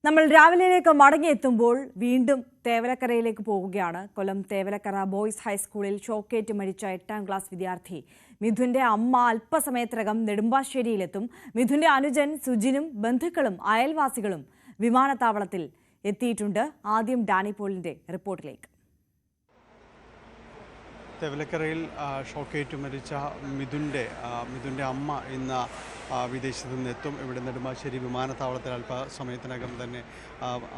നമ്മൾ രാവിലെയിലേക്ക് മടങ്ങിയെത്തുമ്പോൾ വീണ്ടും തേവലക്കരയിലേക്ക് പോവുകയാണ്. കൊല്ലം തേവലക്കര ബോയ്സ് ഹൈസ്കൂളിൽ ഷോക്കേറ്റ് മരിച്ച 8ാം ക്ലാസ് വിദ്യാർത്ഥി മിഥുന്റെ അമ്മ അല്പസമയത്തിനകം നെടുമ്പാശ്ശേരിയിലെത്തും. മിഥുന്റെ അനുജൻ സുജിനും ബന്ധുക്കളും അയൽവാസികളും വിമാനത്താവളത്തിൽ എത്തിയിട്ടുണ്ട്. ആദ്യം ഡാനി പോളിന്റെ റിപ്പോർട്ടിലേക്ക്. തേവലക്കരയിൽ ഷോക്കേറ്റ് മരിച്ച മിഥുൻ്റെ അമ്മ ഇന്ന് വിദേശത്തു നിന്നെത്തും. ഇവിടെ നെടുമ്പാശ്ശേരി വിമാനത്താവളത്തിൽ അല്പസമയത്തിനകം തന്നെ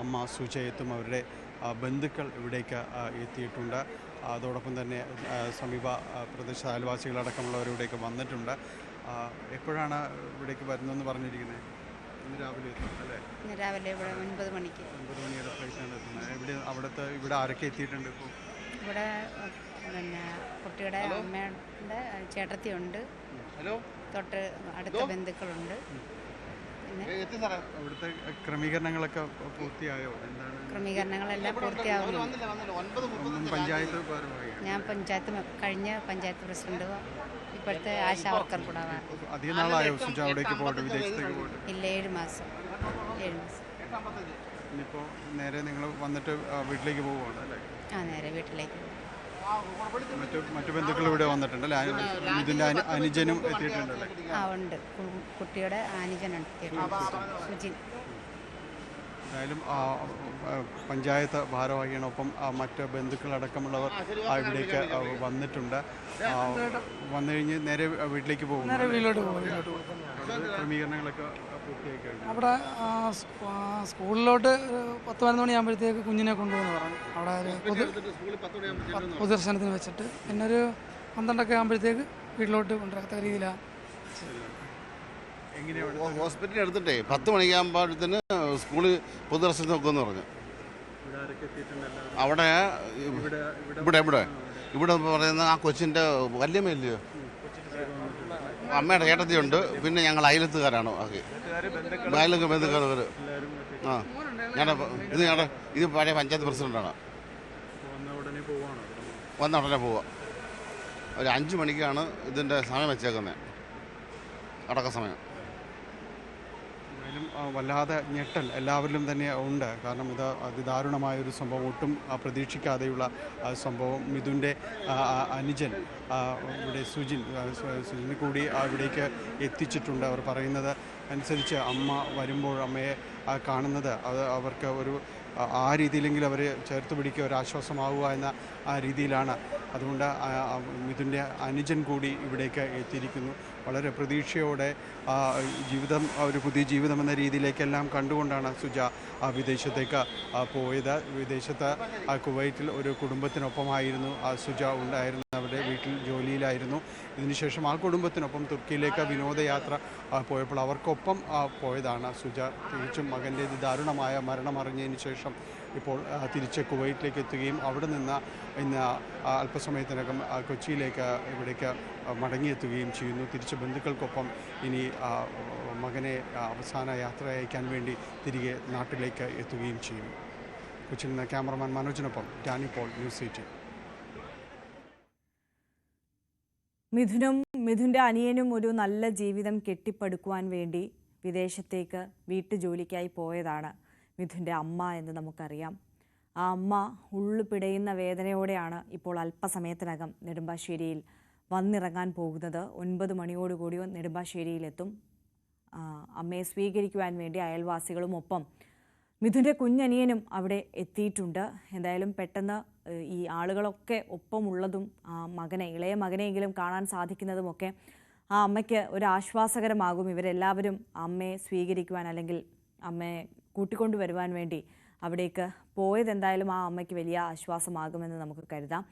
അമ്മ സുജ എത്തും. അവരുടെ ബന്ധുക്കൾ ഇവിടേക്ക് എത്തിയിട്ടുണ്ട്. അതോടൊപ്പം തന്നെ സമീപ പ്രദേശ അയൽവാസികളടക്കമുള്ളവർ ഇവിടേക്ക് വന്നിട്ടുണ്ട്. എപ്പോഴാണ് ഇവിടേക്ക് വരുന്നതെന്ന് പറഞ്ഞിരിക്കുന്നത്? ഇന്ന് രാവിലെ എത്തും അല്ലേ? രാവിലെ ഇവിടെ 9 മണിക്ക്. 9 മണിയുടെ ഫ്ലൈറ്റാണ് എത്തുന്നത്. ഇവിടെ ആരൊക്കെ എത്തിയിട്ടുണ്ട്? ഇപ്പോൾ ഇവിടെ പിന്നെ കുട്ടിയുടെ അമ്മയുടെ ചേട്ടത്തിയുണ്ട്, തൊട്ട് അടുത്ത ബന്ധുക്കളുണ്ട്. പിന്നെ ഇവിടുത്തെ ക്രമീകരണങ്ങളൊക്കെ പൂർത്തിയായോ? എന്താണ് ക്രമീകരണങ്ങളെല്ലാം പൂർത്തിയാവുന്നു. പഞ്ചായത്ത് ഞാൻ കഴിഞ്ഞ പഞ്ചായത്ത് പ്രസിഡന്റ്, ഇപ്പോഴത്തെ ആശാ വർക്കർ കൂടാണ്. അധികം നാളായോ സുജ അവിടേക്ക് പോയിട്ട്, വിദേശത്തേക്ക് പോയിട്ട്? ഇല്ല, 7 മാസം. ഇനിയിപ്പോൾ നേരെ നിങ്ങൾ വന്നിട്ട് വീട്ടിലേക്ക് പോവുകയാണ് അല്ലേ? നേരെ വീട്ടിലേക്ക്. മറ്റു ബന്ധുക്കൾ ഇവിടെ വന്നിട്ടുണ്ടല്ലേ? ഇതിൻ്റെ അനുജനും എത്തിയിട്ടുണ്ടല്ലേ? ഉണ്ട്, കുട്ടിയുടെ അനുജനുണ്ട്, സുജിൻ. എന്തായാലും പഞ്ചായത്ത് ഭാരവാഹിയോടൊപ്പം മറ്റ് ബന്ധുക്കളടക്കമുള്ളവർ ഇവിടേക്ക് വന്നിട്ടുണ്ട്. വന്നു കഴിഞ്ഞ് നേരെ വീട്ടിലേക്ക് പോകും. ക്രമീകരണങ്ങളൊക്കെ അവിടെ സ്കൂളിലോട്ട് 10-11 മണിയാകുമ്പോഴത്തേക്ക് കുഞ്ഞിനെ കൊണ്ടുപോകുന്നു പറഞ്ഞു. അവിടെ പൊതുദർശനത്തിന് വെച്ചിട്ട് പിന്നെ ഒരു 12 ആകുമ്പോഴത്തേക്ക് വീട്ടിലോട്ട് കൊണ്ടുവരത്തക്ക രീതിയിലാണ്. ഹോസ്പിറ്റലിൽ എടുത്തിട്ടേ 10 മണിയാകുമ്പോഴത്തേന് സ്കൂളിൽ പൊതുദർശനം നോക്കുമെന്ന് പറഞ്ഞു. അവിടെ ഇവിടെ പറയുന്ന ആ കൊച്ചിൻ്റെ വല്യമ്മയില്ലയോ, അമ്മയുടെ ചേട്ടത്തിയുണ്ട്. പിന്നെ ഞങ്ങൾ അയലത്തുകാരാണ്. അയലൊക്കെ ബന്ധുക്കാർ. ഇത് പഴയ പഞ്ചായത്ത് പ്രസിഡന്റാണ്. വന്ന ഉടനെ പോവുക. ഒരു 5 മണിക്കാണ് ഇതിൻ്റെ സമയം വെച്ചേക്കുന്നത്, അടക്ക സമയം. വല്ലാതെ ഞെട്ടൽ എല്ലാവരിലും തന്നെ ഉണ്ട്. കാരണം ഇത് അതിദാരുണമായൊരു സംഭവം, ഒട്ടും പ്രതീക്ഷിക്കാതെയുള്ള സംഭവം. മിഥുൻ്റെ അനുജൻ ഇവിടെ സുജിന് കൂടി ഇവിടേക്ക് എത്തിച്ചിട്ടുണ്ട്. അവർ പറയുന്നത് അനുസരിച്ച് അമ്മ വരുമ്പോൾ അമ്മയെ കാണുന്നത് അത് അവർക്ക് ഒരു ആ രീതിയിലെങ്കിലും അവർ ചേർത്ത് പിടിക്കുക, ഒരു ആശ്വാസമാവുക എന്ന ആ രീതിയിലാണ്. അതുകൊണ്ട് മിഥുൻ്റെ അനുജൻ കൂടി ഇവിടേക്ക് എത്തിയിരിക്കുന്നു. വളരെ പ്രതീക്ഷയോടെ ജീവിതം, ഒരു പുതിയ ജീവിതം എന്ന രീതിയിലേക്കെല്ലാം കണ്ടുകൊണ്ടാണ് സുജ വിദേശത്തേക്ക് പോയത്. വിദേശത്ത് കുവൈറ്റിൽ ഒരു കുടുംബത്തിനൊപ്പമായിരുന്നു സുജ ഉണ്ടായിരുന്നത്. അവരുടെ വീട്ടിൽ ജോലിയിലായിരുന്നു. ഇതിനുശേഷം ആ കുടുംബത്തിനൊപ്പം തുർക്കിയിലേക്ക് വിനോദയാത്ര പോയപ്പോൾ അവർക്കൊപ്പം പോയതാണ് സുജ. തിരിച്ചും മകൻ്റെ ദാരുണമായ മരണമറിഞ്ഞതിന് ശേഷം ഇപ്പോൾ തിരിച്ച് കുവൈറ്റിലേക്ക് എത്തുകയും അവിടെ നിന്ന് ഇന്ന് അല്പസമയത്തിനകം കൊച്ചിയിലേക്ക് ഇവിടേക്ക് മടങ്ങിയെത്തുകയും ചെയ്യുന്നു. തിരിച്ച് ബന്ധുക്കൾക്കൊപ്പം ഇനി മകനെ അവസാന യാത്ര അയക്കാൻ വേണ്ടി തിരികെ നാട്ടിലേക്ക് എത്തുകയും ചെയ്യും. കൊച്ചിയിൽ നിന്ന് ക്യാമറമാൻ മനോജിനൊപ്പം ഡാനി പോൾ, ന്യൂസ് 18. മിഥുൻ്റെ അനിയനും ഒരു നല്ല ജീവിതം കെട്ടിപ്പടുക്കുവാൻ വേണ്ടി വിദേശത്തേക്ക് വീട്ടുജോലിക്കായി പോയതാണ് മിഥുൻ്റെ അമ്മ എന്ന് നമുക്കറിയാം. ആ അമ്മ ഉള്ളു പിടയുന്ന വേദനയോടെയാണ് ഇപ്പോൾ അല്പസമയത്തിനകം നെടുമ്പാശ്ശേരിയിൽ വന്നിറങ്ങാൻ പോകുന്നത്. 9 മണിയോടുകൂടി നെടുമ്പാശ്ശേരിയിലെത്തും. അമ്മയെ സ്വീകരിക്കുവാൻ വേണ്ടി അയൽവാസികളും ഒപ്പം മിഥുൻ്റെ കുഞ്ഞനിയനും അവിടെ എത്തിയിട്ടുണ്ട്. എന്തായാലും പെട്ടെന്ന് ഈ ആളുകളൊക്കെ ഒപ്പമുള്ളതും മകനെ, ഇളയ മകനെയെങ്കിലും കാണാൻ സാധിക്കുന്നതുമൊക്കെ ആ അമ്മയ്ക്ക് ഒരു ആശ്വാസകരമാകും. ഇവരെല്ലാവരും അമ്മയെ സ്വീകരിക്കുവാൻ അല്ലെങ്കിൽ അമ്മയെ കൂട്ടിക്കൊണ്ടുവരുവാൻ വേണ്ടി അവിടേക്ക് പോയതെന്തായാലും ആ അമ്മയ്ക്ക് വലിയ ആശ്വാസമാകുമെന്ന് നമുക്ക് കരുതാം.